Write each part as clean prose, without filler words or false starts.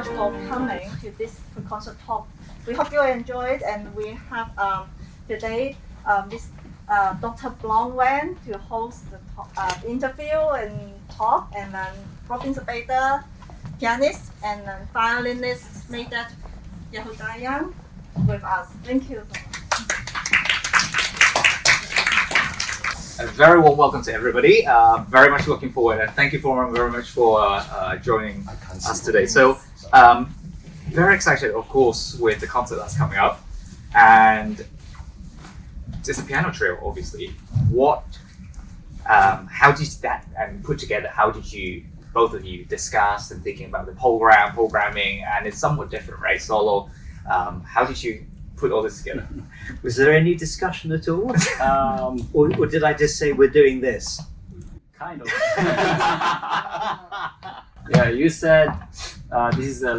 much for coming to this concert talk. We hope you enjoyed, and we have today Miss Dr. Blomwen to host the interview and talk, and then Robin Zebaida, pianist, and then violinist Meidad Yehudayan with us. Thank you so much. A very warm welcome to everybody. Very much looking forward, and thank you very much for joining us today. So, very excited, of course, with the concert that's coming up, and it's a piano trio, obviously. How did that and put together? How did you, both of you, discuss and thinking about the programming? And it's somewhat different, right? Solo. How did you put all this together? Was there any discussion at all? Or did I just say we're doing this? Kind of. Yeah, you said this is a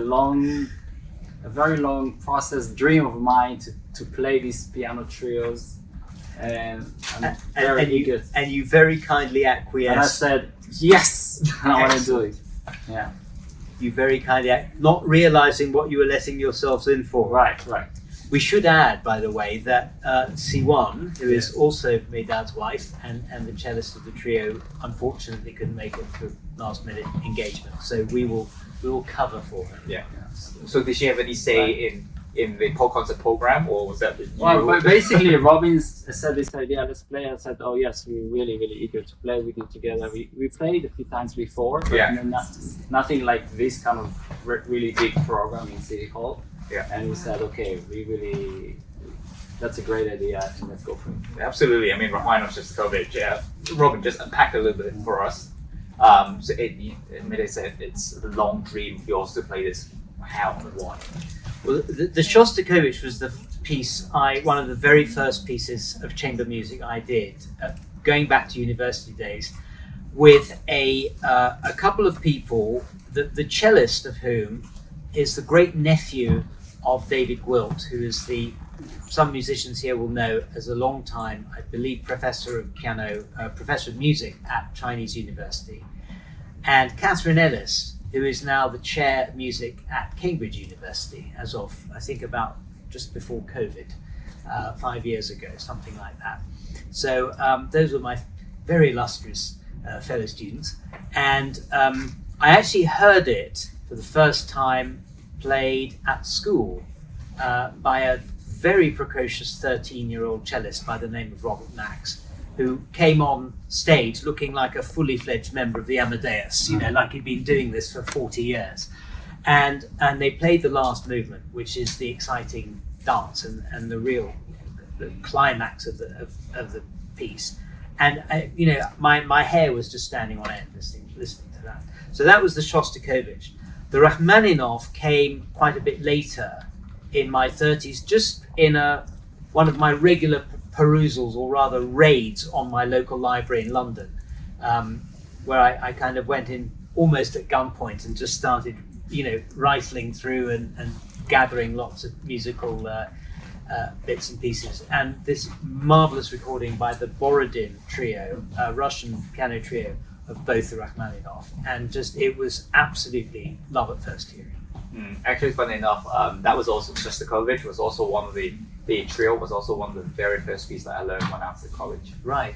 very long process, dream of mine to play these piano trios, and I'm very eager. And you very kindly acquiesced. And I said, yes, I want to do it. Yeah. You very kindly not realizing what you were letting yourselves in for. Right. We should add, by the way, that Siwon, who is also Meidad's wife and the cellist of the trio, unfortunately couldn't make it for last-minute engagement. So we will cover for her. Yeah. So did she have any say in the concert program, or was that you? Well, but basically, Robin said this idea, let's play. I said, oh yes, we're really, really eager to play with you together. We played a few times before, but nothing like this kind of really big program in City Hall. Yeah. And we said, okay, that's a great idea, and let's go for it. Absolutely. I mean, Rachmaninov, Shostakovich. Robin, just unpack a little bit for us. So Meidad said it's a long dream of yours to play this. How and why? Well, the Shostakovich was the piece one of the very first pieces of chamber music I did, going back to university days, with a couple of people, the cellist of whom is the great nephew of David Gwilt, who is some musicians here will know as a long time, I believe, professor of music at Chinese University, and Catherine Ellis, who is now the chair of music at Cambridge University as of, I think, about just before COVID, 5 years ago, something like that. So those were my very illustrious fellow students. And I actually heard it for the first time played at school by a very precocious 13-year-old cellist by the name of Robert Max, who came on stage looking like a fully fledged member of the Amadeus, like he'd been doing this for 40 years. And they played the last movement, which is the exciting dance and the real the climax of the piece. And my hair was just standing on end listening to that. So that was the Shostakovich. The Rachmaninov came quite a bit later in my 30s, just in one of my regular perusals, or rather raids, on my local library in London, where I kind of went in almost at gunpoint and just started, rifling through and gathering lots of musical bits and pieces. And this marvelous recording by the Borodin trio, Russian piano trio, of both the Rachmaninov, and it was absolutely love at first hearing. Actually, funny enough, that was also Shostakovich was also one of the trio was also one of the very first pieces that I learned when I was at college. Right.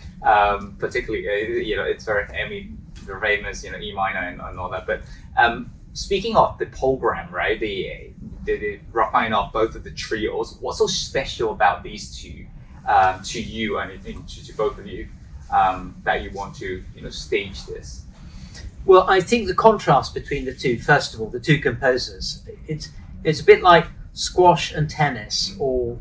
Particularly, it's very, the famous, E minor and all that. But speaking of the program, right, the Rachmaninov, both of the trios, what's so special about these two to you and to both of you? That you want to stage this? Well, I think the contrast between the two, first of all, the two composers, it's a bit like squash and tennis, or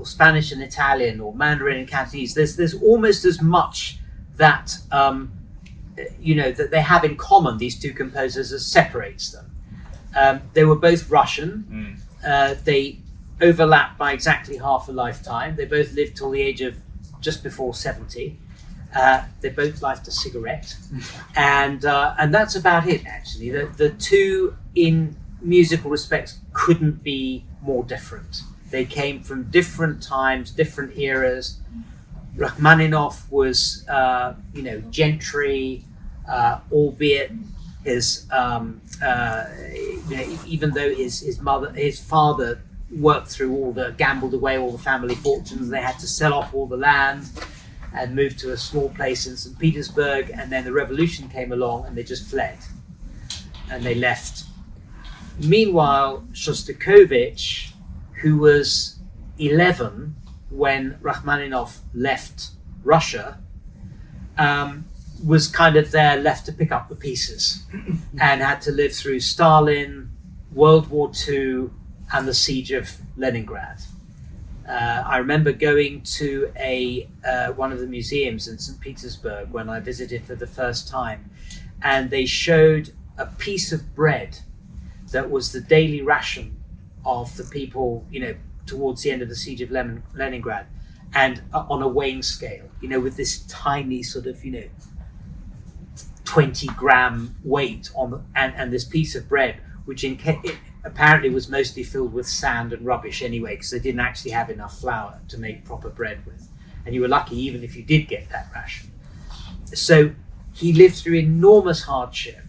Spanish and Italian, or Mandarin and Cantonese. There's almost as much that that they have in common, these two composers, as separates them. They were both Russian. They overlapped by exactly half a lifetime. They both lived till the age of just before 70. They both liked a cigarette, and that's about it. Actually, the two, in musical respects, couldn't be more different. They came from different times, different eras. Rachmaninov was, gentry, albeit his even though his father worked through gambled away all the family fortunes, they had to sell off all the land and move to a small place in St. Petersburg, and then the revolution came along and they just fled and they left. Meanwhile, Shostakovich, who was 11 when Rachmaninov left Russia, was kind of there left to pick up the pieces and had to live through Stalin, World War II, and the siege of Leningrad. I remember going to one of the museums in St. Petersburg when I visited for the first time, and they showed a piece of bread that was the daily ration of the people, towards the end of the siege of Leningrad, and on a weighing scale, with this tiny sort of, 20-gram weight and this piece of bread, which it apparently was mostly filled with sand and rubbish anyway, because they didn't actually have enough flour to make proper bread with. And you were lucky even if you did get that ration. So he lived through enormous hardship,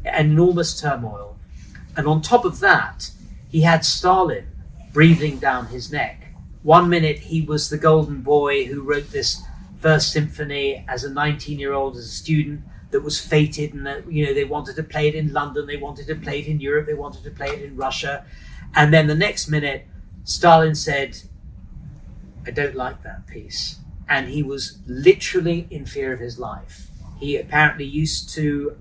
enormous turmoil. And on top of that, he had Stalin breathing down his neck. One minute he was the golden boy who wrote this first symphony as a 19-year-old, as a student, that was fated, and that they wanted to play it in London, they wanted to play it in Europe, they wanted to play it in Russia. And then the next minute, Stalin said, I don't like that piece. And he was literally in fear of his life. He apparently used to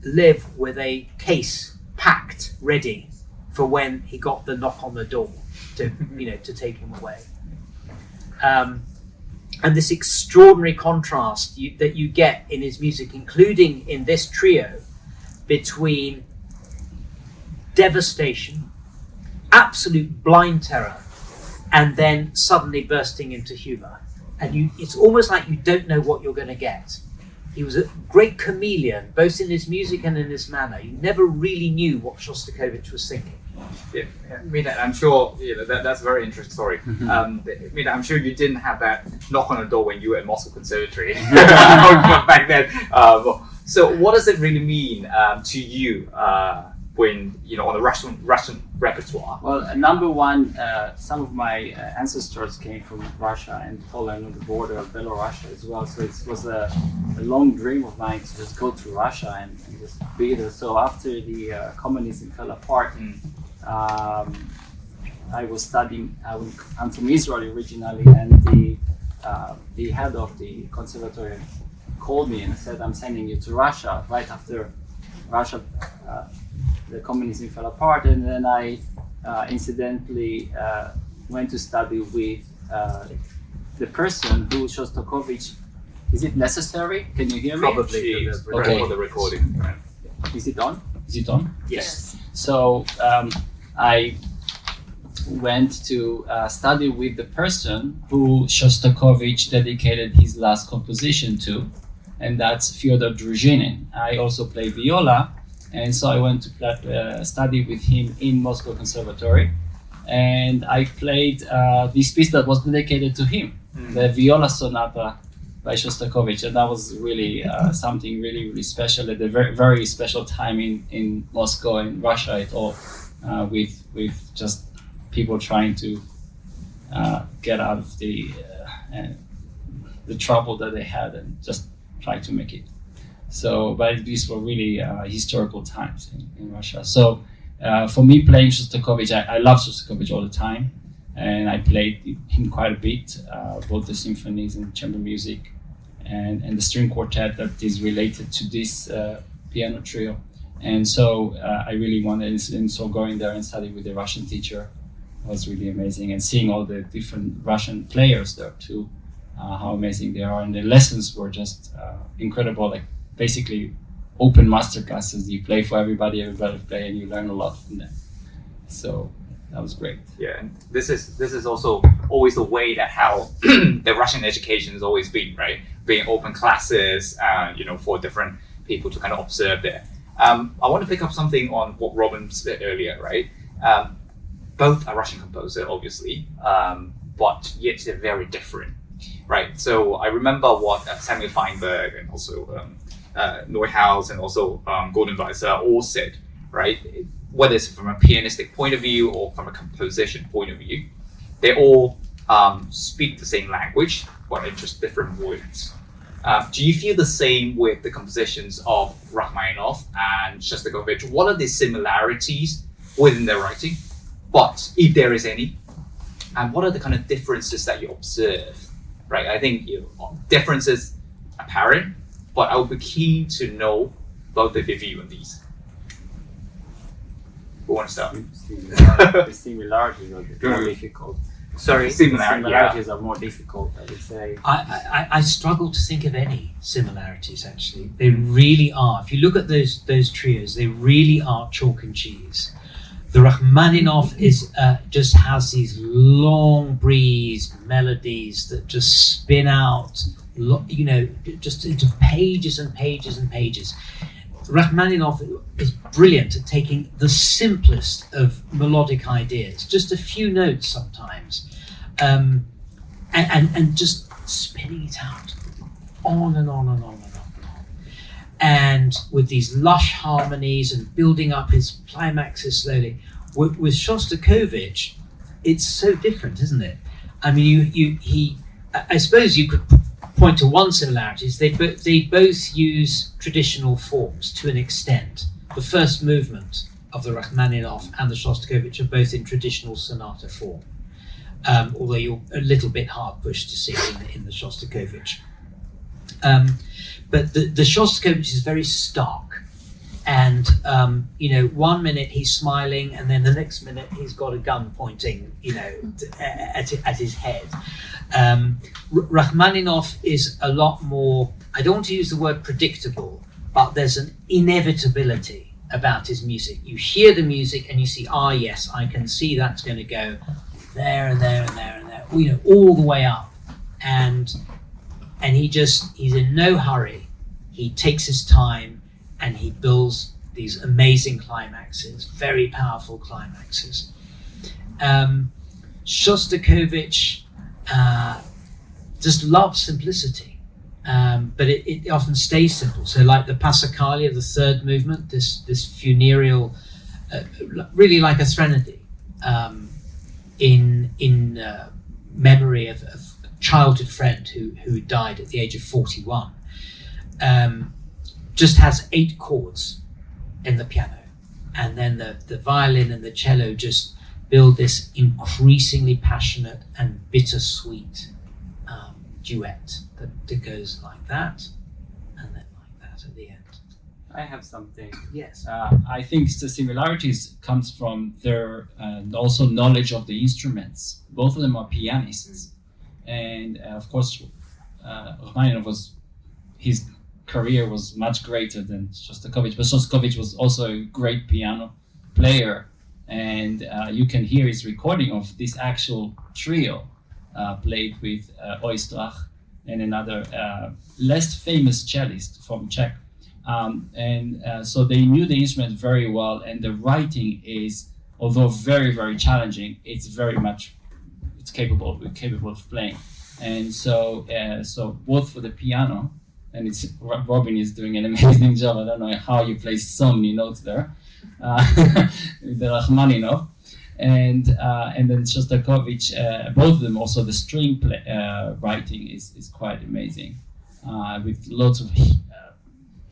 live with a case packed, ready for when he got the knock on the door to take him away. And this extraordinary contrast that you get in his music, including in this trio, between devastation, absolute blind terror, and then suddenly bursting into humor. And it's almost like you don't know what you're going to get. He was a great chameleon, both in his music and in his manner. You never really knew what Shostakovich was thinking. Yeah, Meidad, I'm sure that's a very interesting story. Meidad, I'm sure you didn't have that knock on the door when you were at Moscow Conservatory back then. So, what does it really mean to you when on the Russian repertoire? Well, number one, some of my ancestors came from Russia and Poland on the border of Belarus as well. So it was a long dream of mine to just go to Russia and just be there. So after the communism fell apart. I was studying. I'm from Israel originally, and the head of the conservatory called me and said, "I'm sending you to Russia." Right after Russia, the communism fell apart, and then I incidentally went to study with the person who Shostakovich. Is it necessary? Can you hear me? Probably for the recording. Right. Is it on? Is it on? Yes. So I went to study with the person who Shostakovich dedicated his last composition to, and that's Fyodor Druzhinin. I also play viola, and so I went to study with him in Moscow Conservatory, and I played this piece that was dedicated to him, the Viola Sonata by Shostakovich, and that was really something really, really special at a very, very special time in Moscow and Russia at all, with just people trying to get out of the trouble that they had and just try to make it. So, but these were really historical times in Russia. So, for me, playing Shostakovich, I love Shostakovich all the time, and I played him quite a bit, both the symphonies and chamber music, and the string quartet that is related to this piano trio. And so I really wanted, and so going there and studying with the Russian teacher was really amazing, and seeing all the different Russian players there too, how amazing they are, and the lessons were just incredible, like basically open master classes. You play for everybody play, and you learn a lot from them. So that was great. Yeah, and this is also always the way that how the Russian education has always been, right? Being open classes, for different people to kind of observe there. I want to pick up something on what Robin said earlier, right? Both are Russian composer, obviously, but yet they're very different, right? So I remember what Samuel Feinberg and also Neuhaus and also Gordon Weiser all said, right? Whether it's from a pianistic point of view or from a composition point of view, they all speak the same language, but in just different words. Do you feel the same with the compositions of Rachmaninov and Shostakovich? What are the similarities within their writing, but if there is any, and what are the kind of differences that you observe? Right, I think differences apparent, but I would be keen to know both of your view on these. Who wants to start? The similarities are more difficult. Sorry, Similarities are more difficult, I would say. I struggle to think of any similarities, actually. They really are. If you look at those trios, they really are chalk and cheese. The Rachmaninov just has these long breeze melodies that just spin out, just into pages and pages and pages. Rachmaninov is brilliant at taking the simplest of melodic ideas, just a few notes sometimes, and just spinning it out on and on and on and on and on. And with these lush harmonies and building up his climaxes slowly. With Shostakovich, it's so different, isn't it? I mean, I suppose you could point to one similarity. They both use traditional forms to an extent. The first movement of the Rachmaninov and the Shostakovich are both in traditional sonata form, although you're a little bit hard pushed to see it in the Shostakovich. But the Shostakovich is very stark, and 1 minute he's smiling, and then the next minute he's got a gun pointing, at his head. Rachmaninov is a lot more, I don't want to use the word predictable, but there's an inevitability about his music. You hear the music and you see, yes, I can see that's going to go there and there and there and there, all the way up. And he's in no hurry. He takes his time and he builds these amazing climaxes, very powerful climaxes. Shostakovich just loves simplicity, but it often stays simple. So like the Passacaglia, the third movement, this funereal, really like a threnody, in memory of a childhood friend who died at the age of 41, just has 8 chords in the piano, and then the violin and the cello just build this increasingly passionate and bittersweet duet that goes like that and then like that at the end. I have something. Yes. I think the similarities comes from their also knowledge of the instruments. Both of them are pianists, and of course, Rachmaninov his career was much greater than Shostakovich, but Shostakovich was also a great piano player, and you can hear his recording of this actual trio played with Oistrach and another less famous cellist from Czech. So they knew the instrument very well, and the writing is, although very, very challenging, it's capable of playing. And so both for the piano, and Robin is doing an amazing job. I don't know how you play so many notes there, with the Rachmaninov, and then Shostakovich. Both of them, also the string writing is quite amazing, with lots of.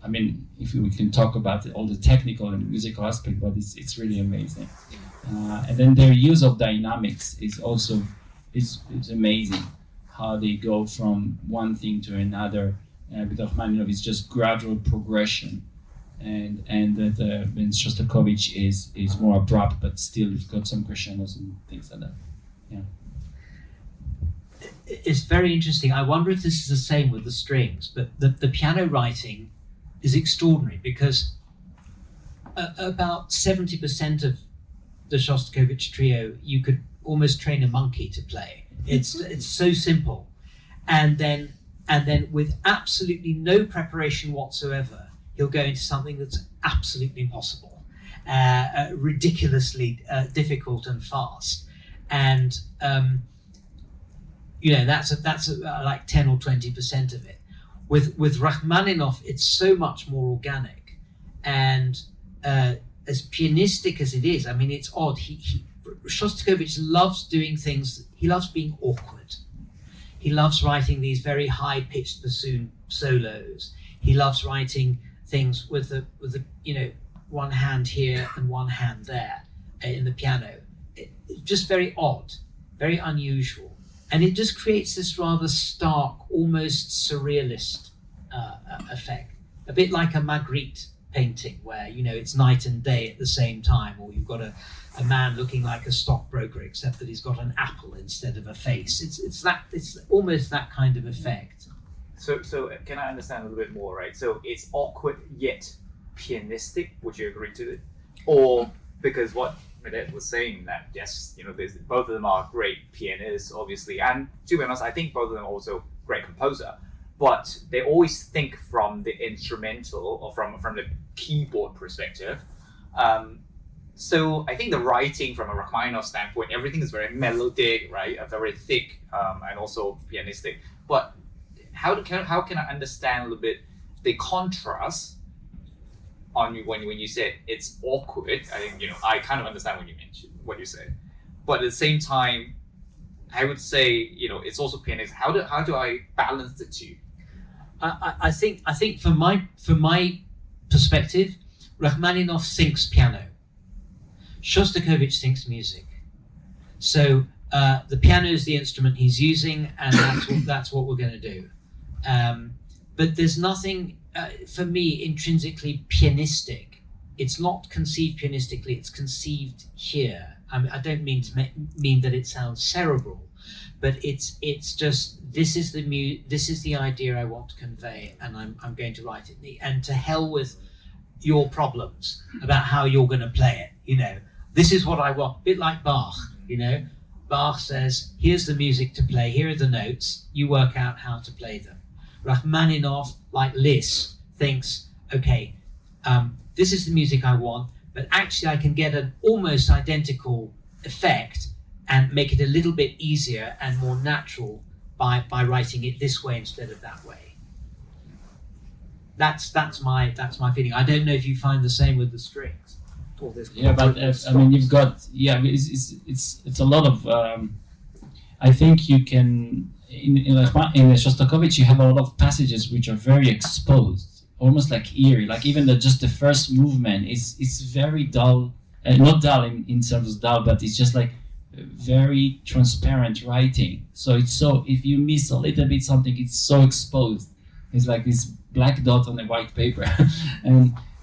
If we can talk about all the technical and musical aspect, but it's really amazing. And then their use of dynamics is also it's amazing, how they go from one thing to another. Because Rachmaninov is just gradual progression, and that when Shostakovich is more abrupt, but still it's got some crescendos and things like that. Yeah. It's very interesting. I wonder if this is the same with the strings, but the piano writing is extraordinary, because about 70% of the Shostakovich trio you could almost train a monkey to play. It's so simple, and then with absolutely no preparation whatsoever, he'll go into something that's absolutely impossible, ridiculously difficult and fast, and that's like 10 or 20% of it. With Rachmaninov, it's so much more organic, and as pianistic as it is, I mean, it's odd. Shostakovich loves doing things. He loves being awkward. He loves writing these very high-pitched bassoon solos. He loves writing things with the one hand here and one hand there in the piano. It's just very odd, very unusual, and it just creates this rather stark, almost surrealist effect, a bit like a Magritte painting where it's night and day at the same time, or you've got a man looking like a stockbroker except that he's got an apple instead of a face. It's almost that kind of effect. So can I understand a little bit more, right? So it's awkward yet pianistic. Would you agree to it? Or because what Meidad was saying, that yes, both of them are great pianists, obviously, and to be honest, I think both of them are also great composer. But they always think from the instrumental or from the keyboard perspective. So I think the writing from a Rachmaninov standpoint, everything is very melodic, right? Very thick, and also pianistic. But how can I understand a little bit the contrast on when you said it's awkward? I think I kind of understand what you said, but at the same time, I would say it's also pianistic. How do I balance the two? I think from my perspective, Rachmaninov thinks piano. Shostakovich thinks music. So the piano is the instrument he's using, and that's what we're going to do. But there's nothing for me intrinsically pianistic. It's not conceived pianistically. It's conceived here. I mean, I don't mean to mean that it sounds cerebral, but it's just this is the idea I want to convey, and I'm going to write it. And to hell with your problems about how you're going to play it. This is what I want. A bit like Bach. Bach says, here's the music to play. Here are the notes. You work out how to play them. Rachmaninov, like Liszt, thinks, okay, this is the music I want, but actually I can get an almost identical effect and make it a little bit easier and more natural by writing it this way instead of that way. That's my feeling. I don't know if you find the same with the strings. Yeah, but I mean, you've got it's a lot of. I think you can in Shostakovich you have a lot of passages which are very exposed, almost like eerie. Like even just the first movement is very dull, not dull in terms of dull, but it's just like very transparent writing. So if you miss a little bit something, it's so exposed. It's like this black dot on a white paper,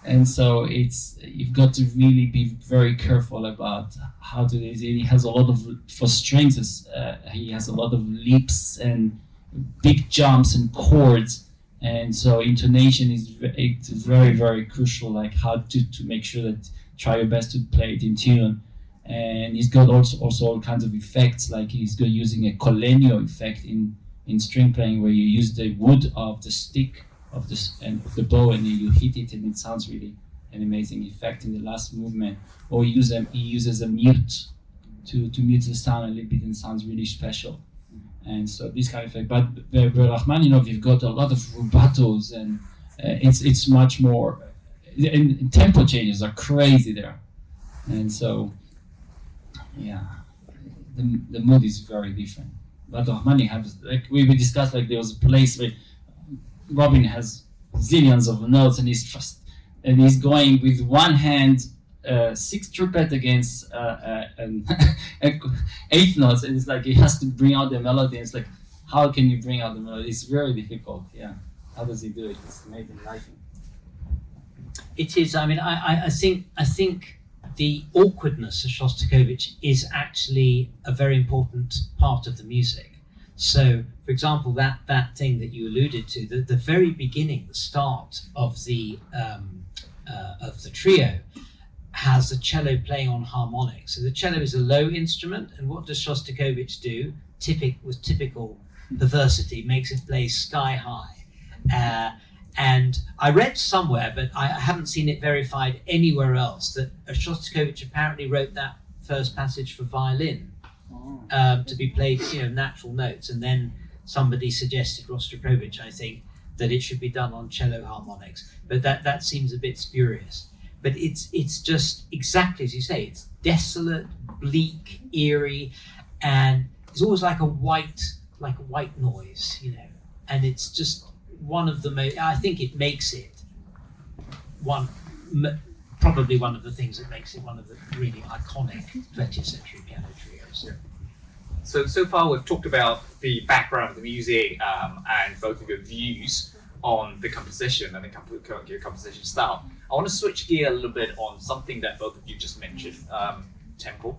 and so you've got to really be very careful about how to do it. He has a lot of, for strings, he has a lot of leaps and big jumps and chords, and so intonation is very, very crucial, like how to make sure that try your best to play it in tune. And he's got also all kinds of effects, like he's using a collegno effect in string playing, where you use the wood of the stick of the bow and you hit it, and it sounds really an amazing effect in the last movement. Or he uses a mute to mute the sound a little bit, and it sounds really special. And so this kind of effect. But with Rachmaninov, you've got a lot of rubatos, and it's much more. And tempo changes are crazy there, and so yeah, the mood is very different. But Rachmaninov has, like we discussed, like there was a place where Robin has zillions of notes, and he's going with one hand 6 trumpet against 8 notes, and it's like he has to bring out the melody. And it's like, how can you bring out the melody? It's very difficult. Yeah, how does he do it? It's amazing lighting. It is. I mean, I think the awkwardness of Shostakovich is actually a very important part of the music. So, for example, that thing that you alluded to, the very beginning, the start of the trio, has the cello playing on harmonics. So the cello is a low instrument, and what does Shostakovich do? With typical perversity, makes it play sky high. And I read somewhere, but I haven't seen it verified anywhere else, that Shostakovich apparently wrote that first passage for violin. To be played, natural notes, and then somebody suggested Rostropovich, I think, that it should be done on cello harmonics, but that seems a bit spurious. But it's just exactly as you say. It's desolate, bleak, eerie, and it's always like a white noise, you know. And it's just one of the most. I think it makes it probably one of the things that makes it one of the really iconic 20th century piano trios. Yeah. So far we've talked about the background of the music and both of your views on the composition and your composition style. I want to switch gear a little bit on something that both of you just mentioned, tempo,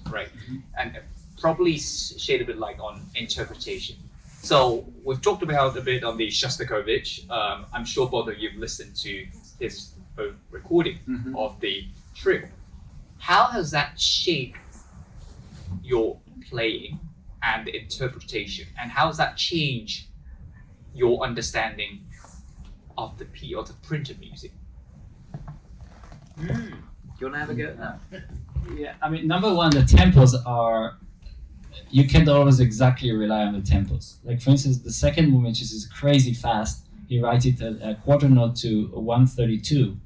right? And probably shed a bit light on interpretation. So we've talked about a bit on the Shostakovich. I'm sure both of you have listened to his recording of the trio. How has that shaped your playing and the interpretation, and how has that changed your understanding of the printed music? Do you want to have a go at that? Yeah, I mean, number one, the tempos are, you can't always exactly rely on the tempos. Like, for instance, the second movement, which is crazy fast, he writes it a quarter note to 132,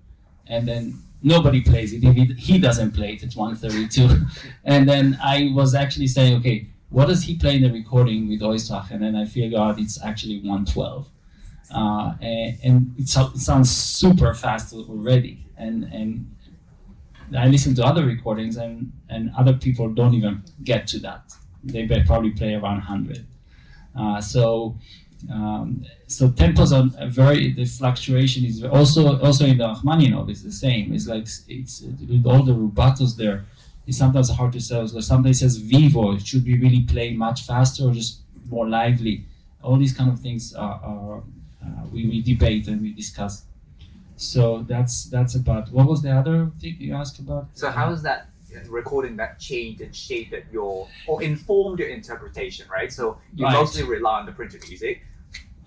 and then nobody plays it. If he doesn't play it, it's 132. And then I was actually saying, okay, what does he play in the recording with Oistrakh? And then I figured out it's actually 112. And it sounds super fast already. And I listen to other recordings, and other people don't even get to that. They probably play around 100. So tempos are the fluctuation is also in the Rachmaninov is the same. It's like it's with all the rubatos there. It's sometimes hard to say. So sometimes it says vivo. It should be really playing much faster or just more lively. All these kind of things are we debate and we discuss. So that's about. What was the other thing you asked about? So how is that recording that changed and shaped or informed your interpretation, right? So you mostly rely on the printed music,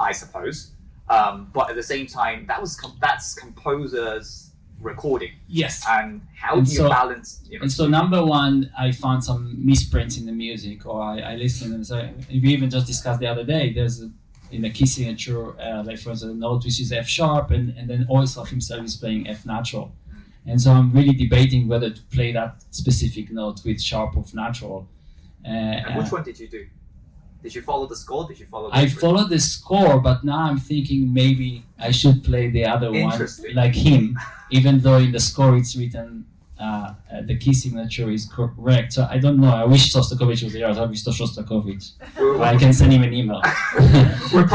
I suppose, but at the same time, that's composer's recording. Yes. And how do you balance? And so number one, I found some misprints in the music, or I listened and so we even just discussed the other day. There's in the key signature, like for instance, a note which is F sharp, and then Oistrakh himself is playing F natural. And so I'm really debating whether to play that specific note with sharp of natural. And which one did you do? Did you follow the score? Did you follow? I followed the score, but now I'm thinking maybe I should play the other one like him, even though in the score it's written the key signature is correct. So I don't know. I wish Shostakovich was here. I wish Shostakovich. I can send him an email. We'll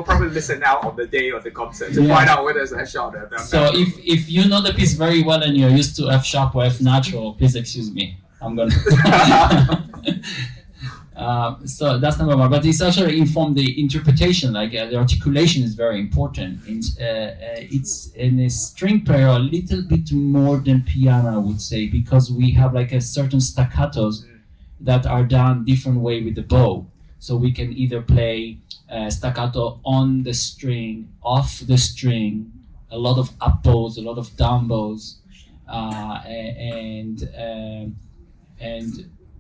probably listen now on the day of the concert to find out whether it's F sharp or F natural. So if you know the piece very well and you're used to F sharp or F natural, please excuse me. I'm gonna. So that's number one, but it's actually informed the interpretation. Like the articulation is very important. It's in a string player a little bit more than piano, I would say, because we have like a certain staccatos that are done different way with the bow. So we can either play staccato on the string, off the string, a lot of up bows, a lot of down bows, and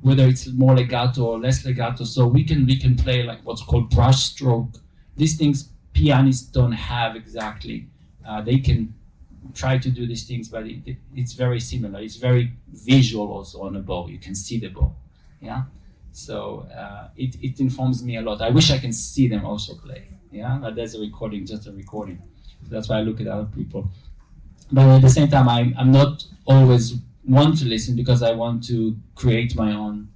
whether it's more legato or less legato. So we can play like what's called brush stroke. These things pianists don't have exactly. They can try to do these things, but it's very similar. It's very visual also on a bow. You can see the bow, yeah. So it informs me a lot. I wish I can see them also play, yeah. But there's a recording, just a recording. So that's why I look at other people. But at the same time, I'm not always want to listen because I want to create my own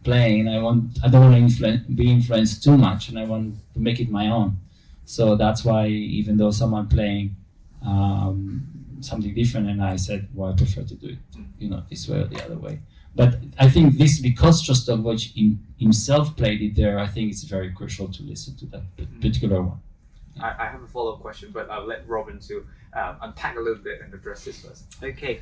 playing. I don't want to be influenced too much, and I want to make it my own. So that's why even though someone playing something different, and I said, well, I prefer to do it, this way or the other way. But I think this, because Shostakovich himself played it there, I think it's very crucial to listen to that particular one. I have a follow-up question, but I'll let Robin to unpack a little bit and address this first. Okay,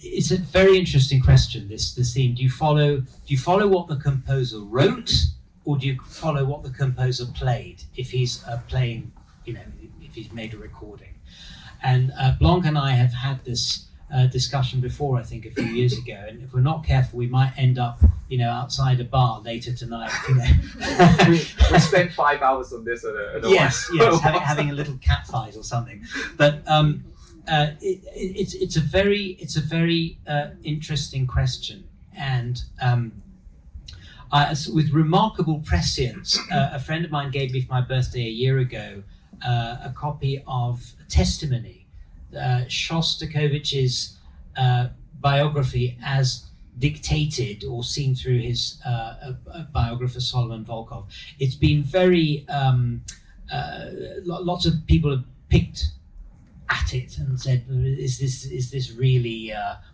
it's a very interesting question. This theme. Do you follow what the composer wrote, or do you follow what the composer played? If he's playing, if he's made a recording. And Blanc and I have had this discussion before, I think, a few years ago. And if we're not careful, we might end up, outside a bar later tonight. We spent 5 hours on this. Yes, having a little cat fight or something. But it's a very interesting question, and with remarkable prescience, a friend of mine gave me for my birthday a year ago a copy of Testimony, Shostakovich's biography as dictated or seen through his biographer Solomon Volkov. It's been very lots of people have picked at it and said, is this really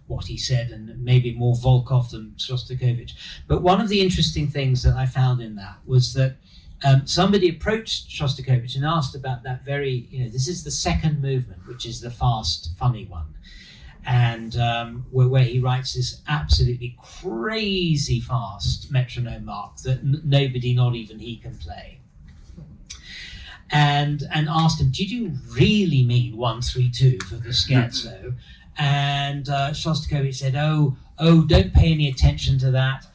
what he said, and maybe more Volkov than Shostakovich. But one of the interesting things that I found in that was that somebody approached Shostakovich and asked about that very, this is the second movement, which is the fast, funny one, and where he writes this absolutely crazy fast metronome mark that nobody, not even he, can play. And asked him, did you really mean 1-3-2 for the scherzo? And Shostakovich said, oh, don't pay any attention to that.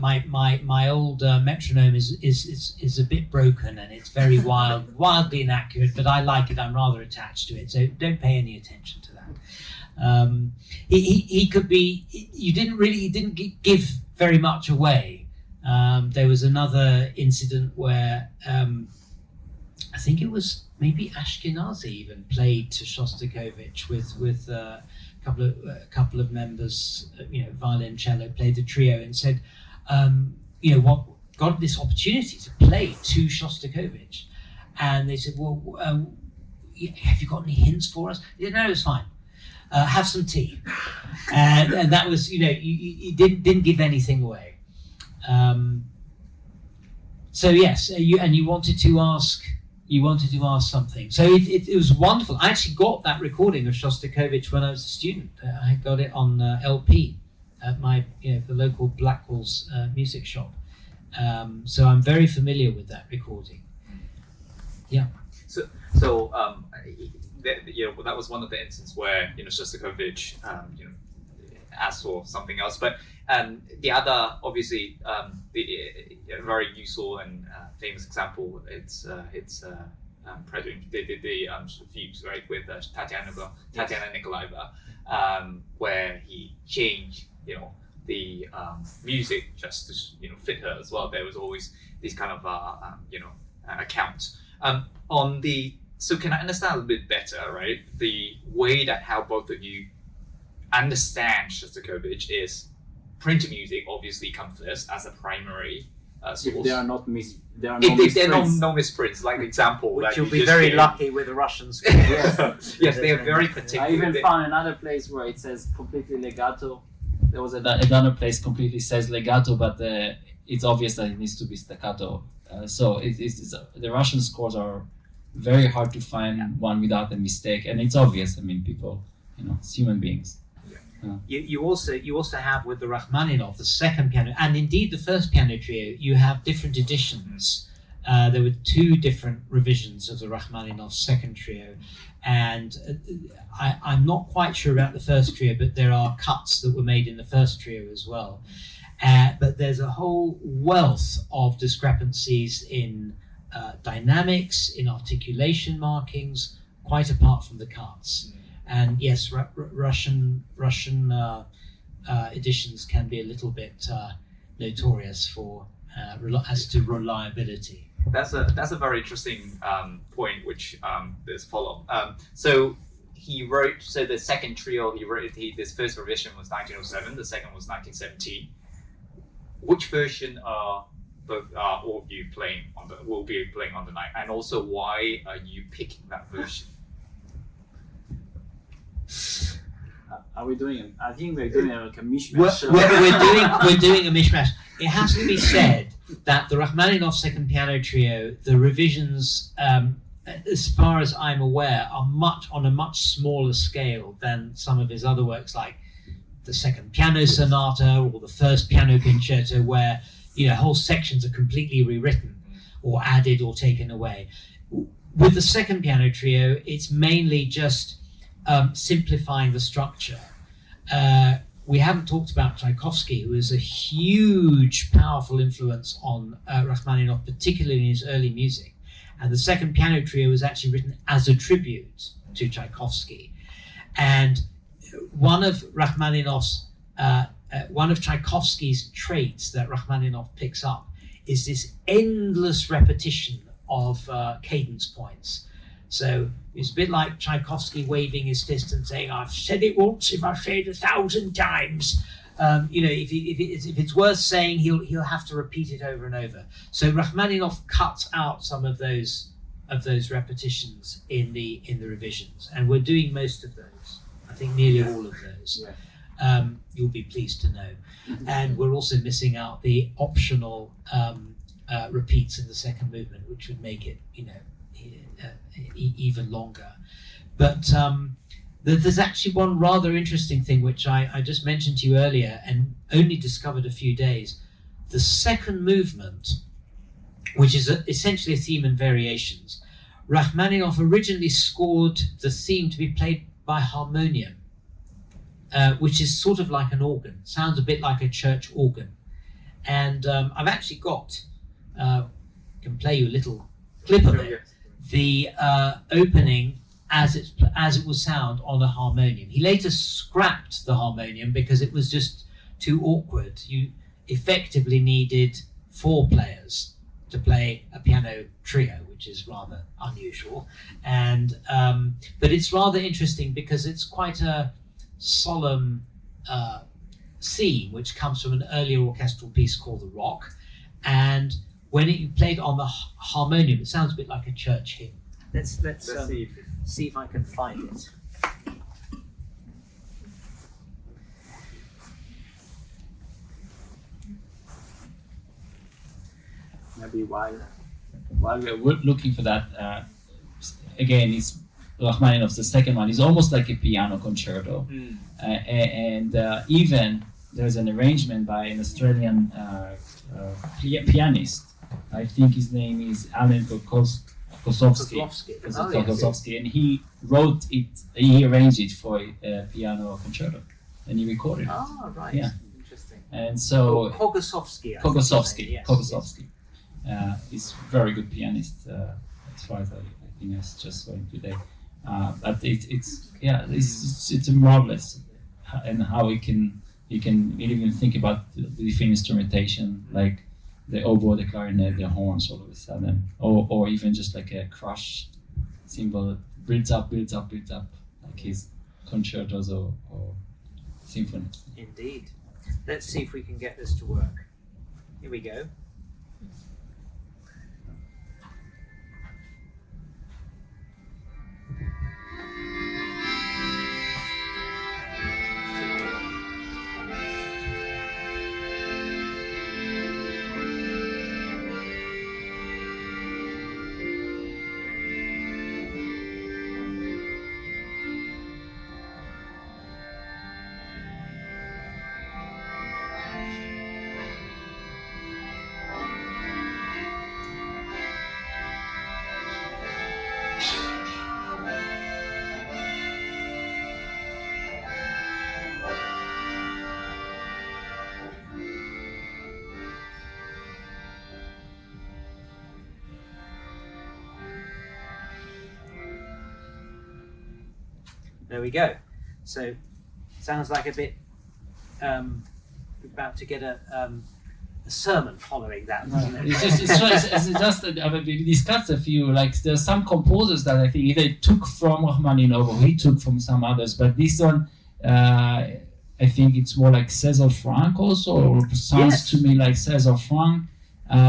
My old metronome is a bit broken, and it's very wildly inaccurate, but I like it. I'm rather attached to it, so don't pay any attention to that. He could be. He didn't give very much away. There was another incident where I think it was maybe Ashkenazi even played to Shostakovich with a couple of members, violoncello, played the trio, and said, what got this opportunity to play to Shostakovich, and they said, well, have you got any hints for us? He said, no, it's fine. Have some tea, and that was, you didn't give anything away. So yes, you wanted to ask. You wanted to ask something. So it was wonderful. I actually got that recording of Shostakovich when I was a student. I got it on LP at my, the local Blackwell's music shop. So I'm very familiar with that recording. Yeah. So that was one of the instances where Shostakovich asked for something else. But the other, obviously, the very useful and famous example, it's Prelude, the fugues, right, with Tatiana Nikolaeva, where he changed, the music just to fit her as well. There was always these kind of accounts. So can I understand a little bit better, right, the way that how both of you understand Shostakovich is printed music obviously comes first as a primary source. If there are no misprints, like the example which that you'll you be just very gave. lucky with the Russian school. Yes, they are very particular. I even found another place where it says completely legato. There was another place completely says legato, but it's obvious that it needs to be staccato. So the Russian scores are very hard to find one without a mistake, and it's obvious. I mean, people, it's human beings. You also have with the Rachmaninov, the second piano, and indeed the first piano trio, you have different editions. There were 2 different revisions of the Rachmaninov second trio, and I'm not quite sure about the first trio, but there are cuts that were made in the first trio as well. But there's a whole wealth of discrepancies in dynamics, in articulation markings, quite apart from the cuts. And yes, Russian editions can be a little bit notorious for as to reliability. That's a very interesting point, which there's follow. So he wrote. So the second trio he wrote. This first revision was 1907. The second was 1917. Which version are all of you playing on will be playing on the night? And also, why are you picking that version? Are we doing? I think we're doing like a mishmash. We're doing a mishmash. It has to be said that the Rachmaninov second piano trio, the revisions, as far as I'm aware, are on a much smaller scale than some of his other works, like the second piano sonata or the first piano concerto, where whole sections are completely rewritten or added or taken away. With the second piano trio, it's mainly just simplifying the structure. we haven't talked about Tchaikovsky, who is a huge, powerful influence on Rachmaninoff, particularly in his early music. And the second piano trio was actually written as a tribute to Tchaikovsky. And one of Tchaikovsky's traits that Rachmaninoff picks up is this endless repetition of cadence points. So it's a bit like Tchaikovsky waving his fist and saying, "I've said it once, if I say it 1,000 times." If it's worth saying, he'll have to repeat it over and over. So Rachmaninoff cuts out some of those repetitions in the revisions, and we're doing most of those. I think nearly all of those. You'll be pleased to know. And we're also missing out the optional repeats in the second movement, which would make it, even longer. But there's actually one rather interesting thing which I just mentioned to you earlier and only discovered a few days. The second movement, which is essentially a theme and variations, Rachmaninoff originally scored the theme to be played by harmonium, which is sort of like an organ, sounds a bit like a church organ. And I've actually got, can play you a little clip of it, the opening as it will sound on a harmonium. He later scrapped the harmonium because it was just too awkward. You effectively needed 4 players to play a piano trio, which is rather unusual. And but it's rather interesting because it's quite a solemn theme which comes from an earlier orchestral piece called The Rock. And when it played on the harmonium, it sounds a bit like a church hymn. Let's see if I can find it. Maybe while we're looking for that, again, it's Rachmaninoff's the second one. It's almost like a piano concerto, and even there's an arrangement by an Australian pianist. I think his name is Alan Kosowski, and he wrote it. He arranged it for a piano concerto, and he recorded it. Oh, right. Yeah. Interesting. And so Kosowski. Kosowski. He's a very good pianist, as far as I think I just saw him today. But it's a marvelous, and how you can even think about the different instrumentation, like the oboe, the clarinet, the horns all of a sudden, or even just like a crush cymbal that builds up, like his concertos or symphonies. Indeed. Let's see if we can get this to work. Here we go. There we go. So, sounds like a bit about to get a sermon following that, doesn't it? It's just that we discussed a few. Like there's some composers that I think either took from Rachmaninoff or he took from some others, but this one, I think it's more like César Franck also, or sounds to me like César Franck.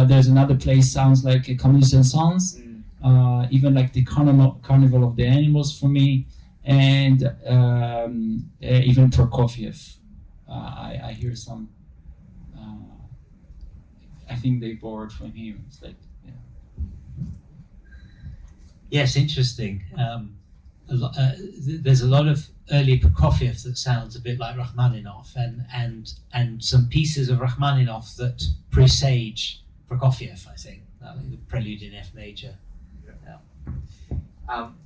There's another place sounds like a Camille Saint-Saëns, even like the Carnival of the Animals for me. And even Prokofiev, I hear some. I think they borrowed from him. It's like, Yes, interesting. There's a lot of early Prokofiev that sounds a bit like Rachmaninoff, and some pieces of Rachmaninoff that presage Prokofiev. I think the Prelude in F major.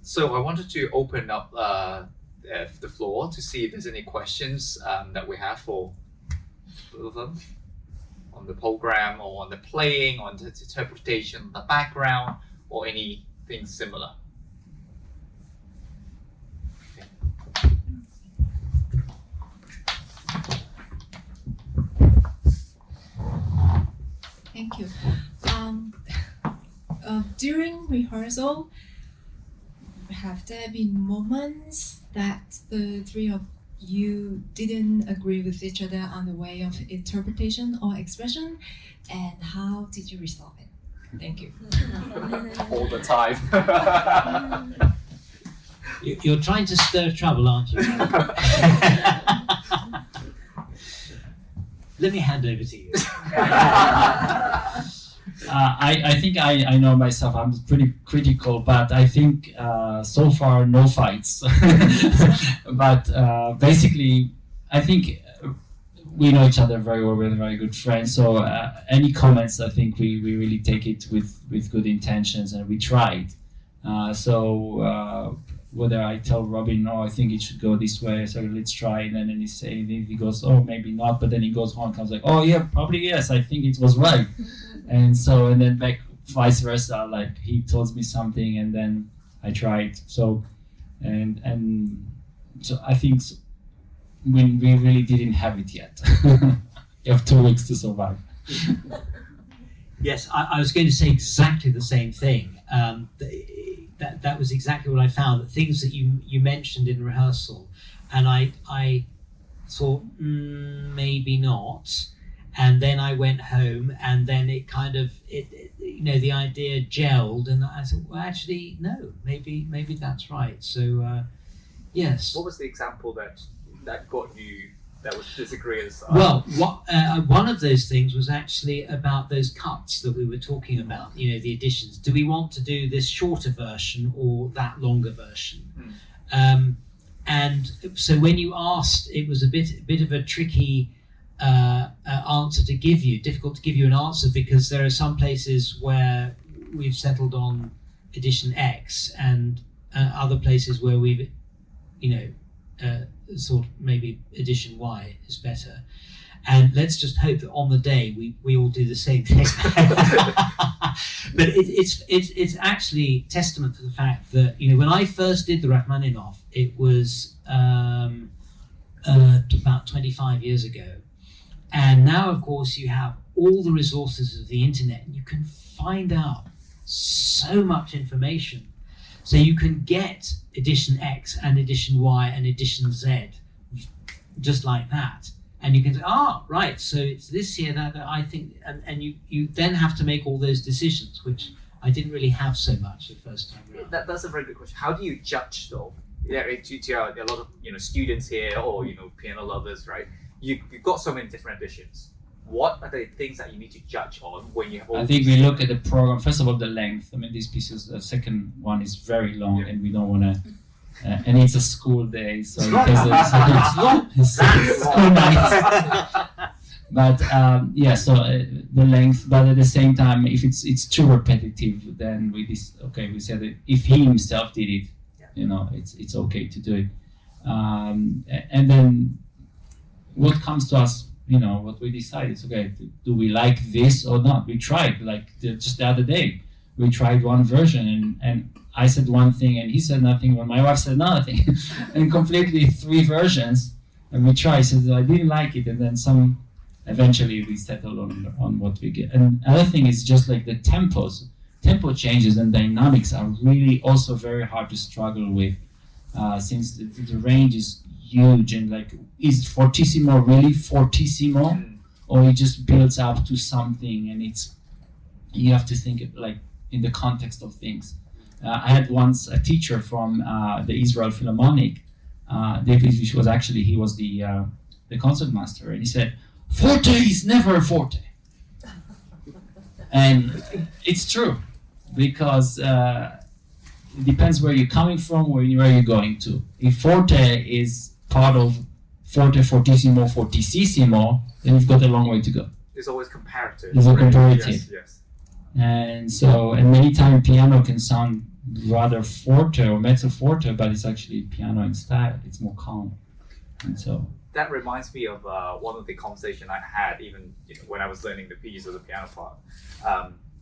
So I wanted to open up the floor to see if there's any questions that we have for both of them on the program or on the playing, on the interpretation, the background, or anything similar. Thank you. During rehearsal, have there been moments that the three of you didn't agree with each other on the way of interpretation or expression, and how did you resolve it? Thank you. All the time. You're trying to stir trouble, aren't you? Let me hand over to you. I think I know myself. I'm pretty critical, but I think so far no fights. But basically, I think we know each other very well. We're very good friends. So any comments, I think we really take it with good intentions, and we try it. Whether I tell Robin, no, I think it should go this way, so let's try, and then he goes, oh, maybe not, but then he goes home and comes like, oh yeah, probably yes, I think it was right. And then back vice versa, like he tells me something and then I try it. So I think we really didn't have it yet. You have 2 weeks to survive. Yes, I was going to say exactly the same thing. That was exactly what I found. The things that you mentioned in rehearsal, and I thought maybe not, and then I went home, and then it kind of the idea gelled, and I thought, well, actually no, maybe that's right. So yes. What was the example that got you? That was disagreeance. Well, one of those things was actually about those cuts that we were talking about. The additions. Do we want to do this shorter version or that longer version? And so when you asked, it was a bit of a tricky answer to give you. Difficult to give you an answer because there are some places where we've settled on edition X and other places where we've, sort of maybe edition Y is better, and let's just hope that on the day we all do the same thing. But it's actually testament to the fact that when I first did the Rachmaninov, it was about 25 years ago, and now of course you have all the resources of the internet, and you can find out so much information. So you can get edition X and edition Y and edition Z just like that. And you can say, right, so it's this here, that I think, and you then have to make all those decisions, which I didn't really have so much the first time around. That's a very good question. How do you judge though? Yeah, to a lot of students here or piano lovers, right? You've got so many different editions. What are the things that you need to judge on when you have all I think we look at the program, first of all, the length. I mean, these pieces, the second one is very long, and we don't want to, and it's a school day, so it's long. It's school night. But the length, but at the same time, if it's too repetitive, then we said that if he himself did it, it's okay to do it. And then what comes to us, what we decide is, okay, do we like this or not? We tried, just the other day, we tried one version and I said one thing and he said nothing, when my wife said another thing, and completely 3 versions, and we tried, so I didn't like it, and then eventually we settled on what we get. And other thing is just like the tempo changes and dynamics are really also very hard to struggle with, since the range is huge, and is fortissimo really fortissimo, or it just builds up to something, and you have to think in the context of things. I had once a teacher from the Israel Philharmonic, David, he was the concertmaster, and he said, forte is never forte. And it's true, because it depends where you're coming from, where you're going to. If forte is part of forte, fortissimo, fortissimo, then you've got a long way to go. There's always comparative. There's a comparative. Yes. And many times piano can sound rather forte or mezzo forte, but it's actually piano in style. It's more calm, and so. That reminds me of one of the conversation I had even when I was learning the piece of the piano part.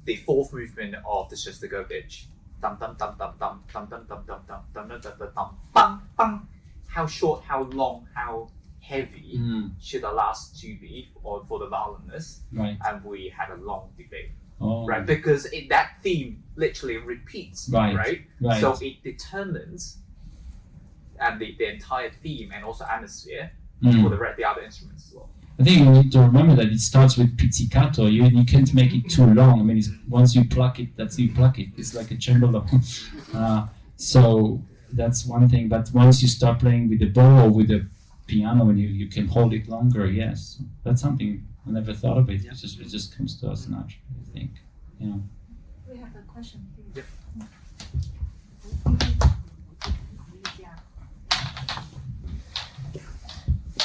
The fourth movement of the Shostakovich. Dum dum dum dum dum dum dum dum dum dum dum dum dum dum bang bang. How short, how long, how heavy should the last two be for the violinist? Right. And we had a long debate. Oh. Right, because that theme literally repeats. Right. So it determines and the entire theme and also atmosphere for the other instruments as well. I think you need to remember that it starts with pizzicato. You can't make it too long. I mean, once you pluck it, you pluck it. It's like a cembalo. So that's one thing. But once you start playing with the bow or with the piano, and you can hold it longer, yes. That's something I never thought of it. It just comes to us naturally, I think. Yeah. We have a question here. Yep.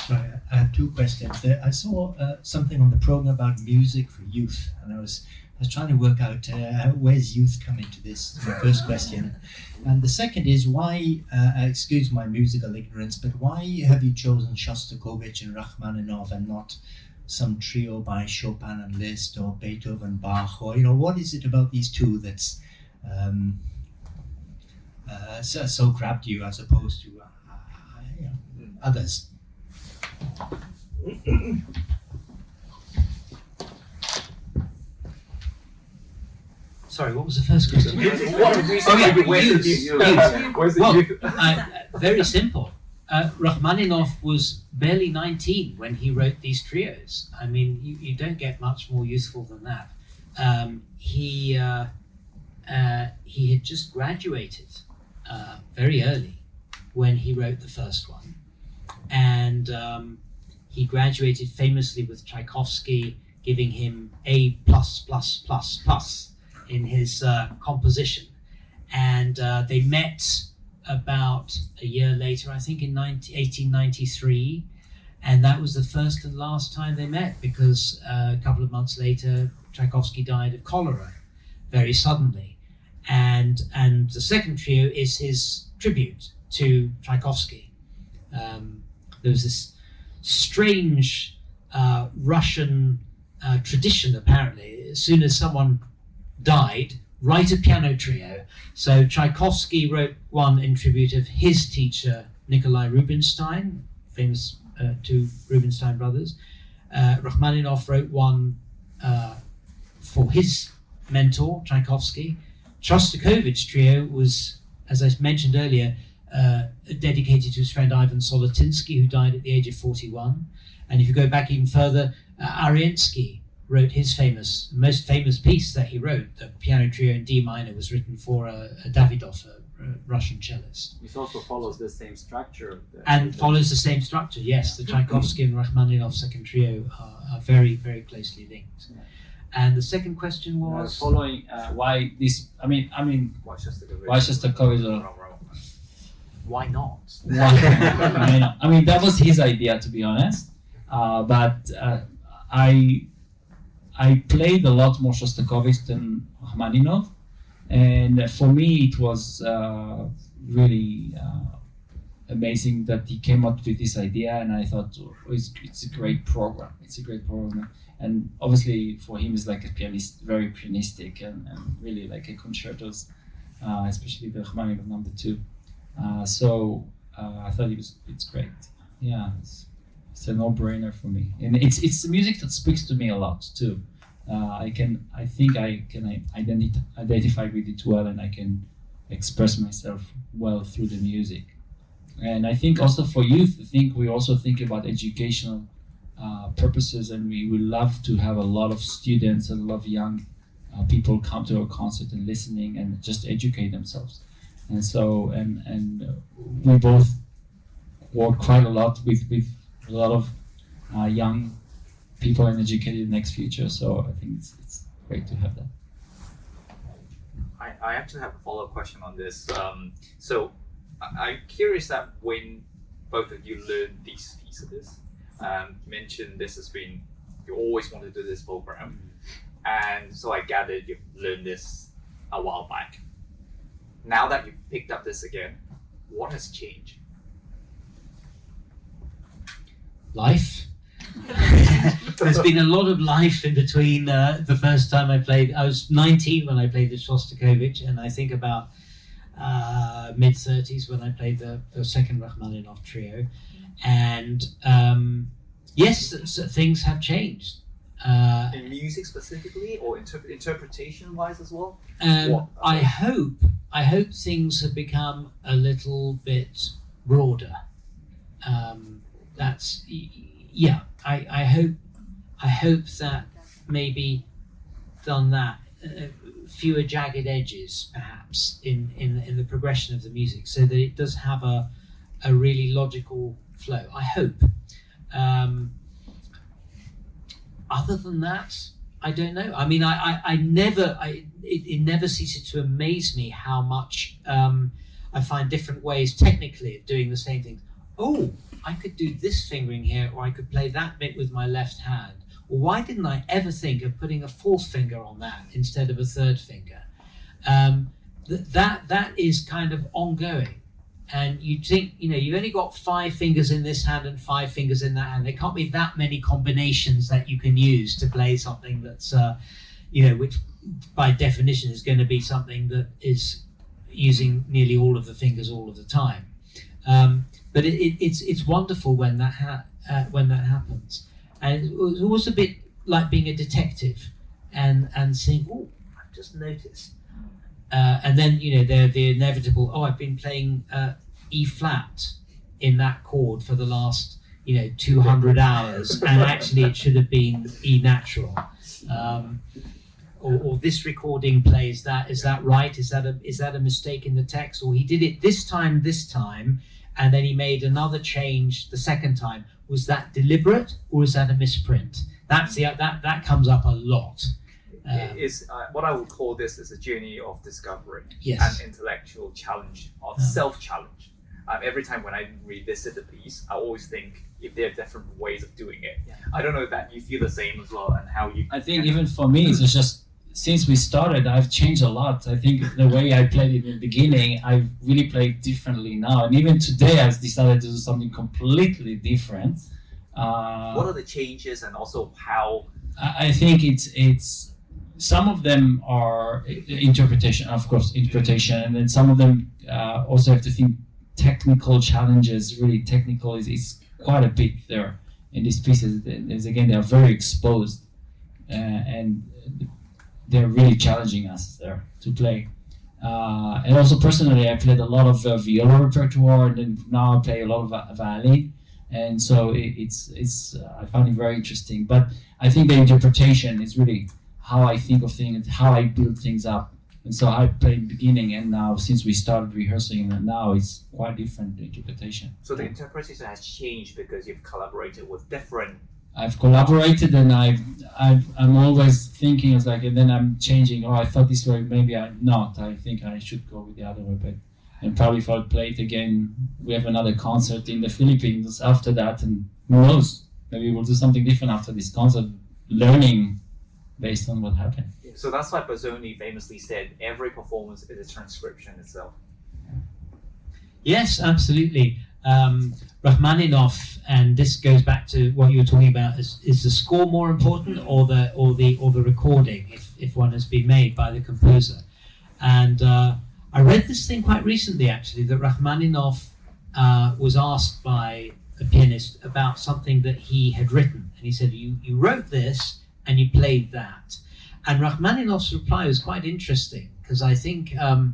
Sorry, I have two questions. I saw something on the program about music for youth, and I was trying to work out where's youth come into this. My first question, and the second is why? Excuse my musical ignorance, but why have you chosen Shostakovich and Rachmaninov and not some trio by Chopin and Liszt or Beethoven, Bach, or what is it about these two that's so grabbed you as opposed to others? Sorry, what was the first question? Very simple. Rachmaninov was barely 19 when he wrote these trios. I mean, you don't get much more youthful than that. He had just graduated very early when he wrote the first one. And he graduated famously with Tchaikovsky giving him A+++ in his composition. And they met about a year later, I think in 1893, and that was the first and last time they met, because a couple of months later Tchaikovsky died of cholera very suddenly. And the second trio is his tribute to Tchaikovsky. There was this strange Russian tradition, apparently. As soon as someone died, write a piano trio. So Tchaikovsky wrote one in tribute of his teacher, Nikolai Rubinstein, famous two Rubinstein brothers. Rachmaninov wrote one for his mentor, Tchaikovsky. Shostakovich's trio was, as I mentioned earlier, dedicated to his friend Ivan Solotinsky, who died at the age of 41. And if you go back even further, Ariensky wrote his most famous piece that he wrote, the piano trio in D minor, was written for Davidov, a Russian cellist. It also follows the same structure. Follows the same structure, yes. The Tchaikovsky and Rachmaninov second trio are very, very closely linked. Yeah. And the second question was following why this? I mean, Why Shostakovich? why Shostakovich? why not? I mean, that was his idea, to be honest. But I played a lot more Shostakovich than Rachmaninov, and for me it was really amazing that he came up with this idea, and I thought it's a great program. It's a great program, and obviously for him it's like a pianist, very pianistic, and really like a concertos, especially the Rachmaninov number 2. So I thought it's great. Yeah. It's a no-brainer for me, and it's the music that speaks to me a lot too. I think I can identify with it well, and I can express myself well through the music. And I think also for youth, I think we also think about educational purposes, and we would love to have a lot of students and a lot of young people come to our concert and listening and just educate themselves. And so and we both work quite a lot with a lot of young people and educated in the next future, so I think it's great to have that. I actually have a follow-up question on this. So I'm curious that when both of you learned these pieces, you mentioned this has been, you always want to do this program, and so I gathered you've learned this a while back. now that you've picked up this again, what has changed? Life. There's been a lot of life in between the first time I played. I was 19 when I played the Shostakovich, and I think about mid-30s when I played the second Rachmaninov trio. And yes, things have changed. In music specifically, or interpretation-wise as well? I hope things have become a little bit broader. I hope that maybe done that. Fewer jagged edges, perhaps, in the progression of the music, so that it does have a really logical flow. I hope. Other than that, I don't know. I mean, it never ceases to amaze me how much I find different ways technically of doing the same thing. Oh, I could do this fingering here, or I could play that bit with my left hand. Or why didn't I ever think of putting a fourth finger on that instead of a third finger? That is kind of ongoing. And you think, you've only got 5 fingers in this hand and 5 fingers in that hand. There can't be that many combinations that you can use to play something that's, which by definition is going to be something that is using nearly all of the fingers all of the time. But it's wonderful when that happens. And it was also a bit like being a detective and saying, oh, I've just noticed. And then, the inevitable, I've been playing E flat in that chord for the last, 200 hours, and actually it should have been E natural. Or this recording plays that. Is that right? Is that a mistake in the text? Or he did it this time, and then he made another change the second time. Was that deliberate, or is that a misprint? That comes up a lot. Is what I would call this is a journey of discovery Yes. and intellectual challenge, of self-challenge. Every time when I revisit the piece, I always think if there are different ways of doing it. Yeah. I don't know if that you feel the same as well, and how you. I think even for me, it's just since we started, I've changed a lot. I think the way I played it in the beginning, I really played differently now, and even today, I've decided to do something completely different. What are the changes, and also how? I think it's. Some of them are interpretation, and then some of them also have to think technical challenges. Really, technical is quite a bit there in these pieces. Again, they are very exposed, and they're really challenging us there to play. And also personally, I played a lot of viola repertoire, and then now I play a lot of violin, and so it's I find it very interesting. But I think the interpretation is really how I think of things, how I build things up. And so I played in the beginning, and now since we started rehearsing, and now it's quite different interpretation. So the interpretation has changed because you've collaborated with different. I've collaborated, and I'm always thinking it's like, and then I'm changing. I thought this way, maybe I'm not. I think I should go with the other way, but and probably if I play it again, we have another concert in the Philippines after that, and who knows? Maybe we'll do something different after this concert, learning based on what happened. So that's why Bazzoni famously said, every performance is a transcription itself. Yes, absolutely. Rachmaninov, and this goes back to what you were talking about, is the score more important or the recording, if one has been made by the composer? And I read this thing quite recently, actually, that Rachmaninov was asked by a pianist about something that he had written, and he said, you wrote this and you played that. And Rachmaninov's reply was quite interesting, because I think, as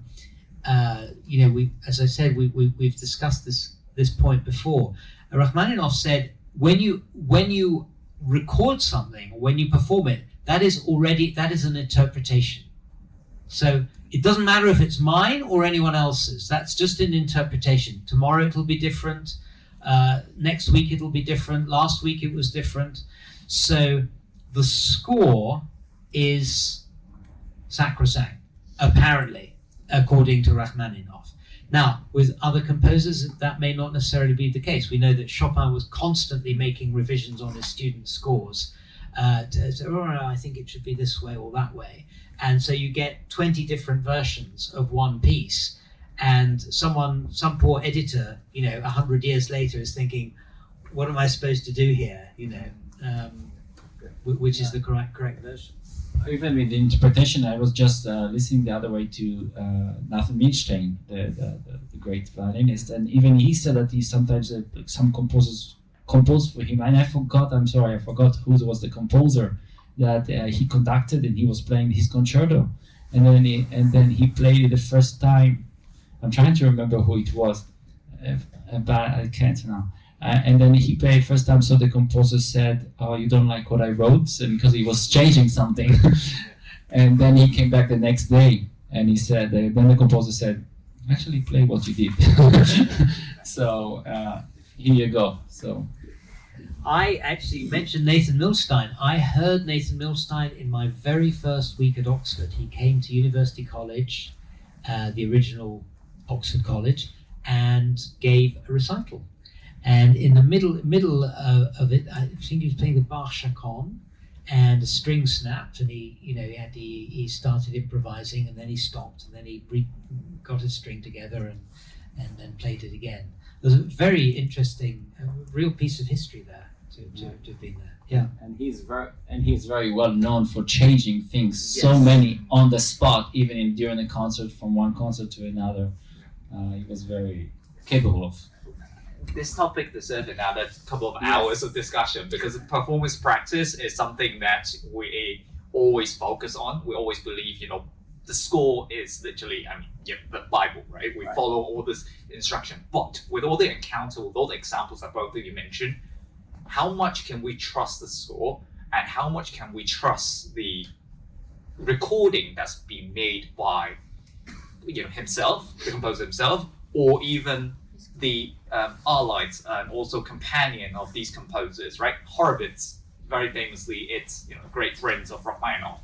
I said, we've discussed this point before. Rachmaninov said, when you record something, or when you perform it, that is an interpretation. So it doesn't matter if it's mine or anyone else's. That's just an interpretation. Tomorrow it'll be different. Next week it'll be different. Last week it was different. So the score is sacrosanct, apparently, according to Rachmaninov. Now, with other composers, that may not necessarily be the case. We know that Chopin was constantly making revisions on his students' scores. I think it should be this way or that way. And so you get 20 different versions of one piece. and some poor editor, 100 years later is thinking, what am I supposed to do here? Which is the correct version. Even with the interpretation, I was just listening the other way to Nathan Milstein, the great violinist, and even he said that he sometimes some composers compose for him, and I forgot who was the composer that he conducted, and he was playing his concerto, and then he played it the first time. I'm trying to remember who it was, but I can't now. And then he played first time, so the composer said, "Oh, you don't like what I wrote," and because he was changing something. And then he came back the next day, and he said, then the composer said, "Actually, play what you did." So here you go. So I actually mentioned Nathan Milstein. I heard Nathan Milstein in my very first week at Oxford. He came to University College, the original Oxford College, and gave a recital. And in the middle of it, I think he was playing the Bach chaconne, and a string snapped, and he started improvising, and then he stopped, and then he got his string together and then played it again. There's a very interesting, real piece of history there to have been there. Yeah, and he's very well known for changing things. Yes. So many on the spot, even during a concert, from one concert to another. He was very capable of. This topic deserves another couple of hours of discussion, because performance practice is something that we always focus on. We always believe, the score is literally, the Bible, right? We follow all this instruction. But with all the encounter, with all the examples that both of you mentioned, how much can we trust the score, and how much can we trust the recording that's been made by himself, the composer himself, or even the allies and also companion of these composers, right? Horowitz, very famously, it's great friends of Rachmaninov,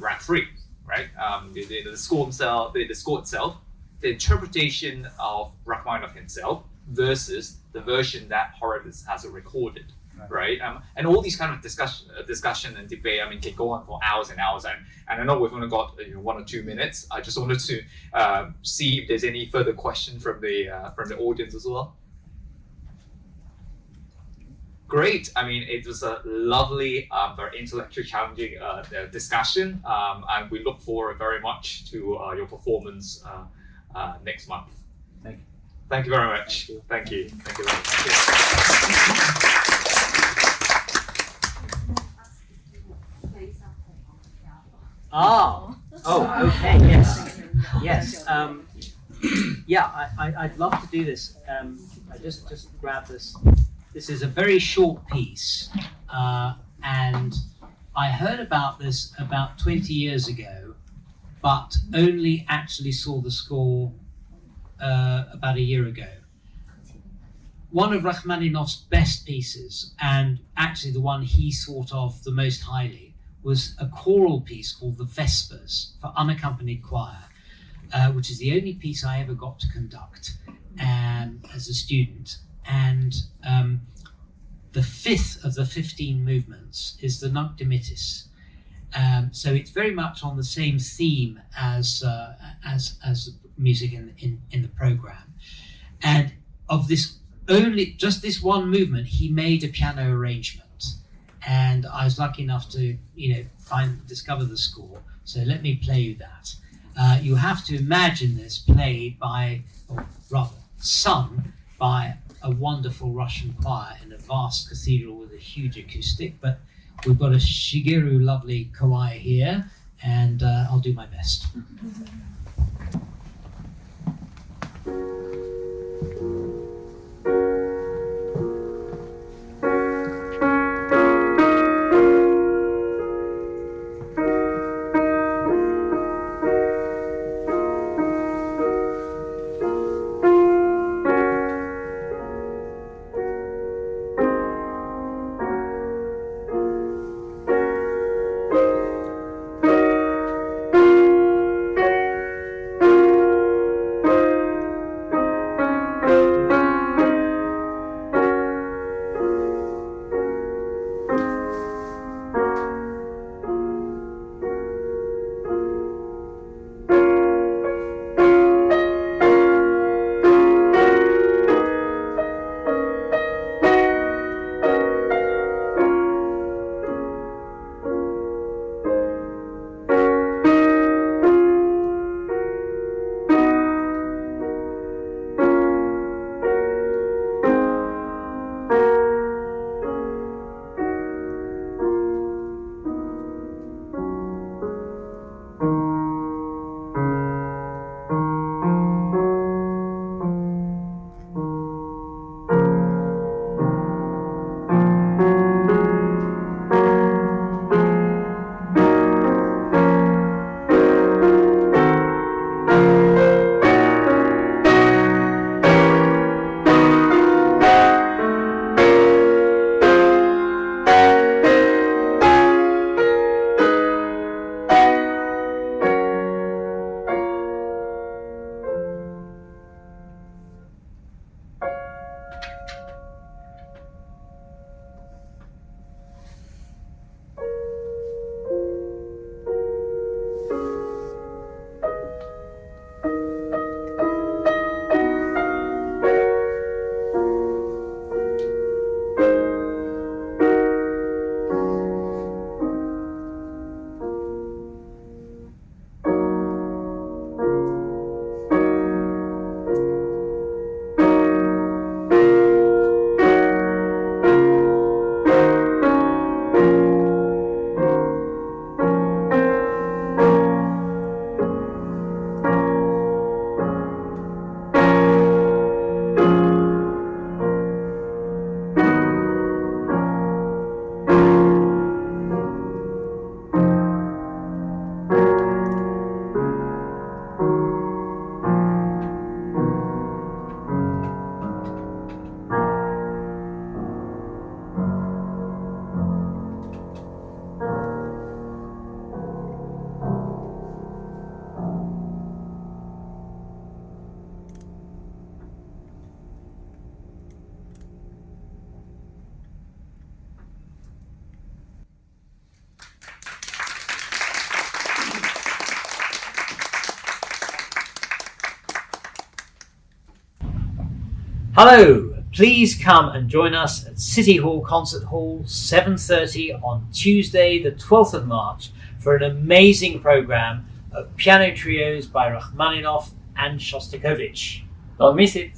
rank 3, right? The score itself, the interpretation of Rachmaninov himself versus the version that Horowitz has recorded, right? And all these kind of discussion and debate, can go on for hours and hours. And I know we've only got 1 or 2 minutes. I just wanted to see if there's any further question from the audience as well. Great. It was a lovely, very intellectually challenging discussion, and we look forward very much to your performance next month. Thank you. Thank you very much. Thank you. Thank you very much. Oh, okay, yes. I'd love to do this. I just grab this. This is a very short piece, and I heard about this about 20 years ago, but only actually saw the score about a year ago. One of Rachmaninov's best pieces, and actually the one he thought of the most highly, was a choral piece called the Vespers for unaccompanied choir, which is the only piece I ever got to conduct as a student. And the 5th of the 15 movements is the Nunc dimittis. So it's very much on the same theme as music in the program. And of this just this one movement, he made a piano arrangement. And I was lucky enough to, discover the score. So let me play you that. You have to imagine this played by, or rather, sung by a wonderful Russian choir in a vast cathedral with a huge acoustic. But we've got a Shigeru lovely choir here, and I'll do my best. Hello, please come and join us at City Hall Concert Hall, 7:30 on Tuesday, the 12th of March, for an amazing program of piano trios by Rachmaninov and Shostakovich. Don't miss it.